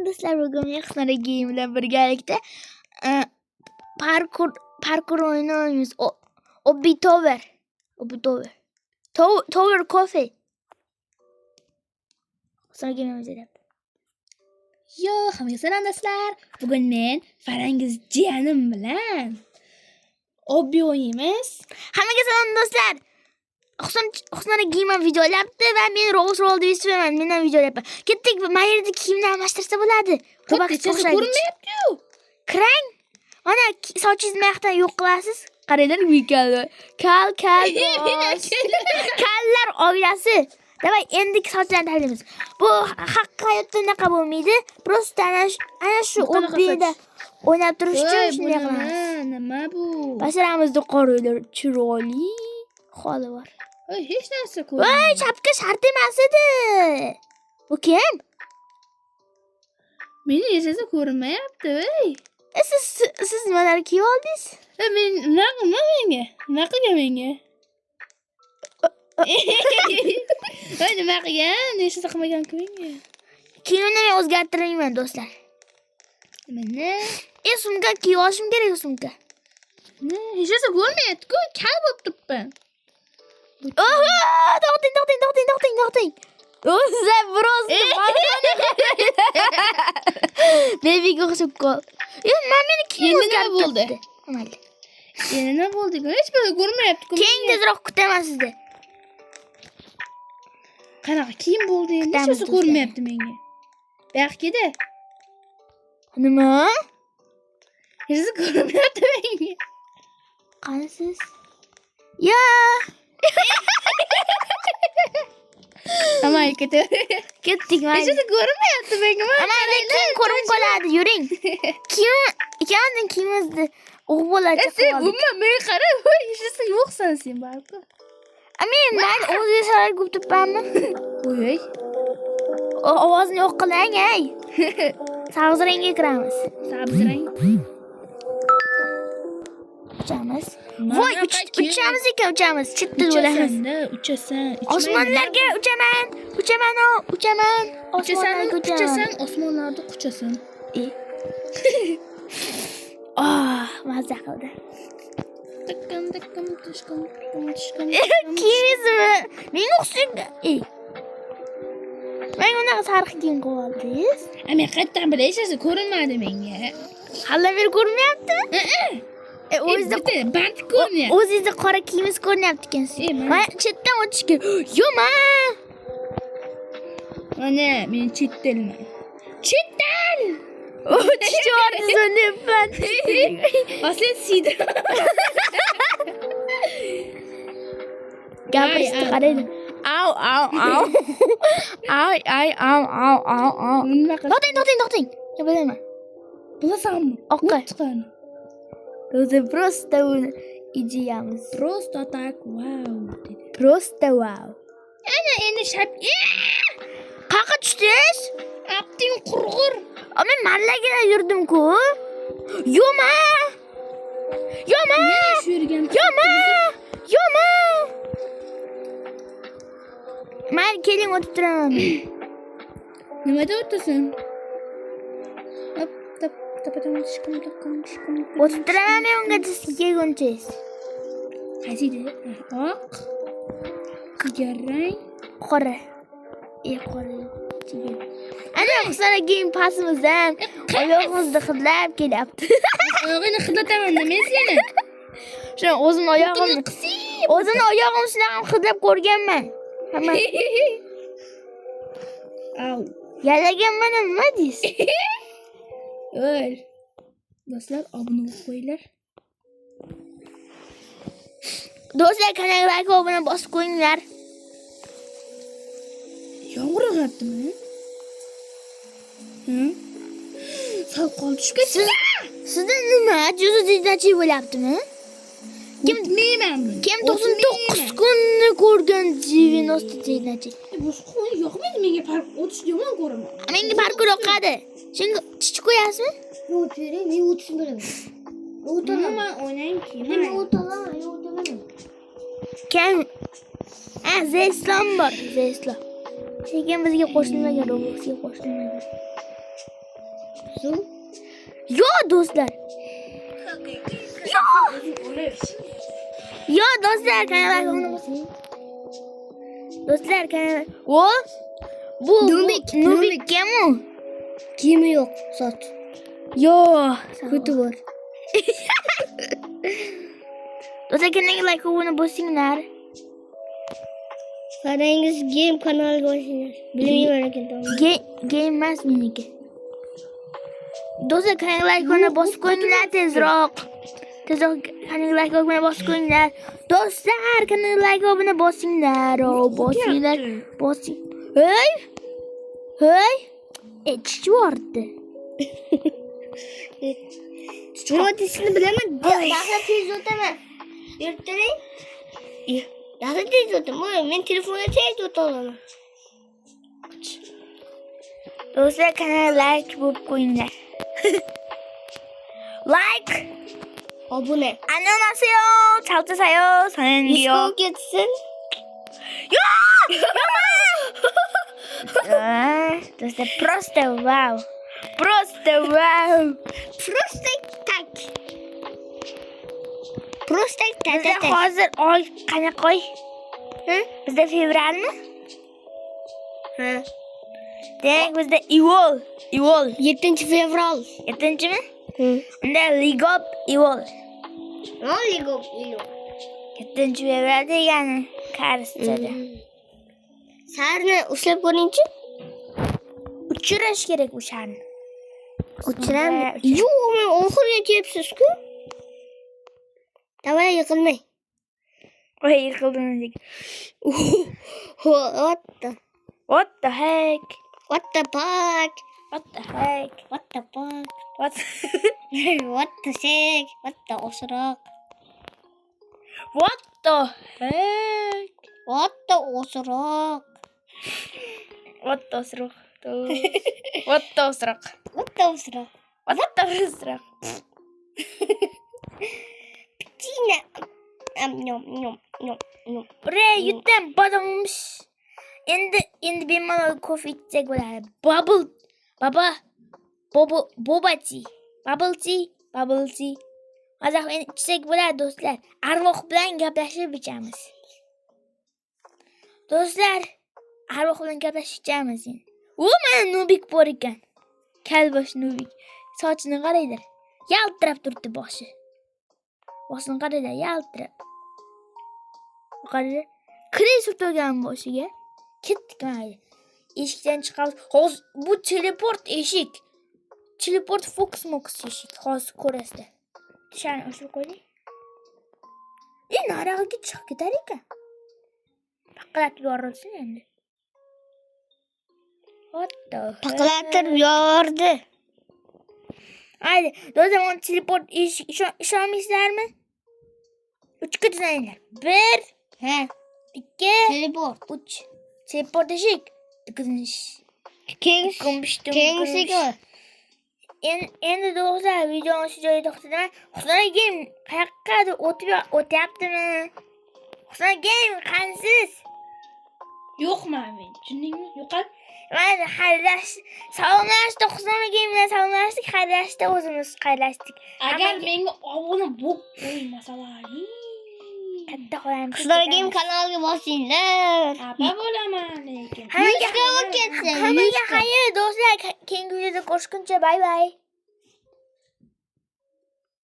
do'stlar, bugun Yaxsana Game bilan birgalikda parkur o'yini o'ynaymiz. Obby Tower. Tower Coffee. Yaxsana Game o'ynayapti. Yo, hammaga salom do'stlar. Bugun men Farangiz jiyanim bilan Obby o'ynaymiz. Hammaga salom do'stlar. Yaxsana Game videolayapti va men Rose Roll deb ismim. Mendan videolayapman. Ketdik, mayerda kiyimni almashtirsa bo'ladi. Robotga ko'rinmayapti-yu. Kirang. Mana sochingizni yoqdan yo'q qilasiz. Qaranglar, Mikal. Kal. Kallar oilasi. Davay, endi sochlarni tanlaymiz. Bu haqiqiy hayotda unaqa bo'lmaydi. Prosta ana shu Obbyda o'ynab turish uchun shunday qilamiz. Nima bu? Basharamizda qoraylar, chiroyli holi bor. Voy, hech narsa Voy, ko'rmayapti. chapka shart emas edi. Bu kim? Meni hech narsa ko'rinmayapti, voy. Siz nimalar kiyib oldingiz? Men nima menga? Voy, nima qilgan? Hech narsa qilmagan-ku menga. Kiyimni men o'zgartirmayman, do'stlar. Mana, Sumka kiyib olishim kerak, sumka. hech narsa ko'rmayapti-ku, kal bo'lib turibman. Oho, to'xting. O'zlar просто Babyga o'xshab qol. Mana meni kiyim o'zgarib bo'ldi. Mayli. Endi nima bo'ldi? Hech bir ko'rmayapti-ku. Keyin tezroq kutaman sizni. Qanaqa kiyim bo'ldi endi? Hech narsa ko'rmayapti menga. Buyoqda. Nima? Hech narsa ko'rmayapti menga. Qani siz? Ya. Amay Ketdik, mayli. hech narsa ko'rmayapti menga. Mana keyin ko'rib qoladi, yuring. Kiyimizni o'g'ib bo'ladi. Umuman menga qara, voy, hech narsa yo'qsan sen balki. Men o'zga sarar ko'p turibmanmi? Voy. Ovozni yo'q qiling, ey. Sabz rangga kiramiz. Sabz rang. Uchamiz. Voy, uchamiz ekan, uchamiz. Chitdi bo'lamiz. Uchasan. Osmonlarga uchaman. Osmonlarga Uchasan, osmonlarda quchasan. Mazza qildi. Tikkam tishkam. Kiyimizmi? Menga o'xshaydi. Men unaqa sariq kiyim qilib oldingiz. Men qayerdan bilay, hech narsa ko'rinmadi menga. Hali bir ko'rmayapti? O'zida band ko'rinyapti. O'zingizda qora kiyimingiz ko'rinyapti ekan. Mana chetdan o'tish kerak. Yo'ma. Mana men chetdanman. Chetdan! O'tishordi zonepman. Aslen siydi. Gapirishni qarang. Au. Au. Nima qilib? To'xting. Gapilaman. Bilasanmi? Oqqa. Chiqan. O'zi prosta uni ideyamiz. Просто так, wow dedi. Prosta wow. Ana endi shap. Qaqa tushdingiz? Apting qurg'ur. Men mallagina yurdim-ku. Yo'ma. Shu yurgan. Yo'ma. Mayli, keling o'tib turaman. Nimada o'tasan? O'tib turaman men ungacha kelguncha. Qaysida? Oq. Sigarrang. Qora. Qora. Ana Yaxsana Game pasimizdan oyog'imizni hidlab kelyapti. Oyog'ini hidlataman men seni. Shuni o'zimni oyog'imni shunaqa hidlab ko'rganman. Hamma. Au. Yalaganman, nima deysiz? O'l. Do'stlar, obuna bo'lib qo'yinglar. Do'stlar, kanalga obuna bosib qo'yinglar. Yomg'ir yog'yaptimi? Sal qol tushgan. Sizda nima? Juzudidachi bo'lyaptimi? Bilmayman. Kim 99 kunni ko'rgan 90 deydachi. Boshqa yo'qmaydi menga park o'tish yomon ko'raman. Menga parkur yoqadi. Senga chichi qo'yasizmi? O'tiring, men o'tishni bilaman. O'tiraman, o'ynayki. Men o'tiraman. Kim? Zeslom bor, Zeslom. Lekin bizga qo'shilmagan, Robloxga qo'shilmagan. Zoom. Yo do'stlar. Yo do'stlar kanalga bosing. Do'stlar kanalga. O bu Nubikmi? Kiyimi yo'q, soch. Yo. Kuti bor. Do'stlar kanalga like obuna bosinglar. Qarangiz game kanaliga bosinglar. Bilmayman ekan. Game emas meniki. Do'stlar kanalga like obuna bosib qo'yinglar tezroq. Tezroq kanalga like obuna bosib qo'yinglar. Do'stlar kanalga like obuna bosinglar. Bosinglar. Bosing. Hey! Hey! Chiqvordi. Nima deyishini bilaman. Yaxshi tez o'taman. Ertaroq. Yaxshi tez o'taman. Men telefonga tez o'ta olaman. Do'stlar kanalga like bo'lib qo'yinglar. Like. Obuna. 안녕하세요. 잘 지내세요. 사연이요. Disco ketsin. Do'stlar просто вау. Просто вау. Просто tak. Просто tak. Bizda hozir oy qanaqa oy? Bizda fevralmi? Ha. Demak bizda iyul. 7-fevral. 7-mi? Unda Ligop iyul. Oligo. 7-fevral degani qarishchada. Sarni ushlab ko'ringchi. Uchirash kerak o'shani. Uchirami? Yo'q, men oxiriga kelibsiz-ku. Davay yiqilmay. Voy yiqildim dek. What the heck? What the fuck? What the heck? What the fuck? What? What the heck? What the osroq? What the heck? What the osroq? What the osroq? What the osroq? What the osroq? What the osroq? Pichina. Nyom. Bre, yutdim bodommish. Endi bemalol kofe ichsak bo'ladi. Bobachi. Bubble tea. Hozir endi ichsak bo'ladi do'stlar. Arvoh bilan gaplashib ichamiz. Do'stlar, arvoh bilan gaplashib ichamiz endi. Mana Nubik bor ekan. Kalbosh Nubik. Sochini qaraydir. Yaltirab turibdi boshi. Boshini qaraydir, yaltirab. Qaraydir. Krey surtgan boshiga. Ketdik mayli. Eshikdan chiqamiz. Hozir bu teleport eshik. Teleport Fox eshik. Hozir ko'rasizlar. Shani o'shirib qo'ying. Nariga chiqib ketar ekan. Paqlatib yorilsin endi. Paqlatib yordi. Haydi, do'stlar, teleport eshik ishonmaysizlarmi? 3 sananglar. 1 2 Teleport. 3. Teleport eshik. Kengsiga. Endi do'stlar, videoni shu joyda to'xtataman. Xudoyim, qayoqqadir o'tyaptimi? Xudoyim, qansiz? Yo'qman men. Tushundingmi? Yo'qol. Mana salomlashdi, Xudoyim bilan salomlashdik, xayrlashdi, o'zimiz xayrlashdik. Agar menga obuna bo'lib qo'ymasalar, katta qo'yamiz. Xudoyim kanaliga bosinglar. xafa bo'laman lekin. Hammaga xayr do'stlar. Keyingi videoda ko'rishguncha bay bay.